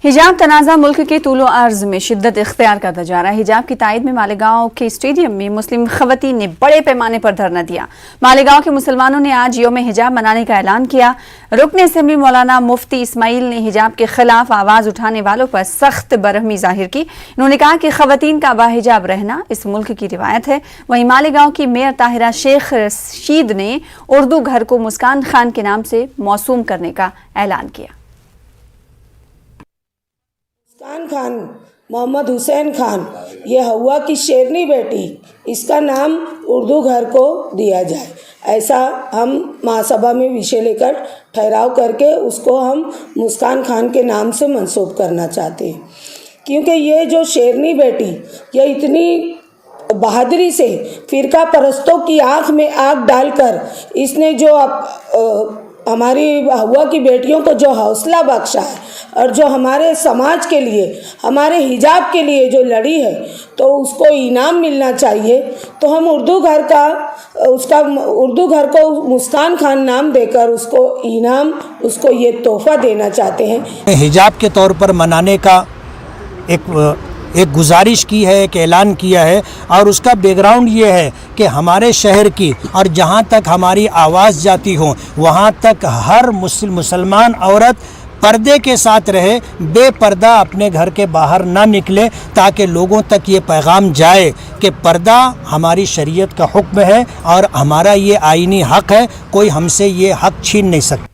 हिजाब तनाज़ा मुल्क के तूलो अर्ज में शिद्दत इख्तियार करता जा रहा है। हिजाब की तायद में मालेगांव के स्टेडियम में मुस्लिम खवातीन ने बड़े पैमाने पर धरना दिया। मालेगांव के मुसलमानों ने आज यौम हिजाब मनाने का ऐलान किया। रुकन असेंबली मौलाना मुफ्ती इस्माइल ने हिजाब के खिलाफ आवाज़ उठाने वालों पर सख्त बरहमी जाहिर की। इन्होंने कहा कि खवातीन का बाहिजाब रहना इस मुल्क की रिवायत है। वहीं मालेगांव की मेयर ताहिरा शेख रशीद ने उर्दू घर को मुस्कान खान के नाम से मौसूम करने का ऐलान किया। मुस्कान खान, मोहम्मद हुसैन खान, ये हवा की शेरनी बेटी, इसका नाम उर्दू घर को दिया जाए, ऐसा हम महासभा में विषय लेकर ठहराव करके उसको हम मुस्कान खान के नाम से मंसूब करना चाहते हैं। क्योंकि ये जो शेरनी बेटी, ये इतनी बहादुरी से फ़िरका परस्तों की आँख में आग डालकर इसने जो हमारी हवा की बेटियों को जो हौसला बख्शा है और जो हमारे समाज के लिए, हमारे हिजाब के लिए जो लड़ी है, तो उसको इनाम मिलना चाहिए। तो हम उर्दू घर को मुस्कान खान नाम देकर उसको इनाम, उसको ये तोहफा देना चाहते हैं। हिजाब के तौर पर मनाने का एक गुजारिश की है, एक ऐलान किया है, और उसका बैकग्राउंड ये है कि हमारे शहर की और जहाँ तक हमारी आवाज़ जाती हो वहाँ तक हर मुसलमान औरत पर्दे के साथ रहे, बेपर्दा अपने घर के बाहर ना निकले, ताकि लोगों तक ये पैगाम जाए कि पर्दा हमारी शरीयत का हुक्म है और हमारा ये आईनी हक़ है, कोई हमसे ये हक़ छीन नहीं सकता।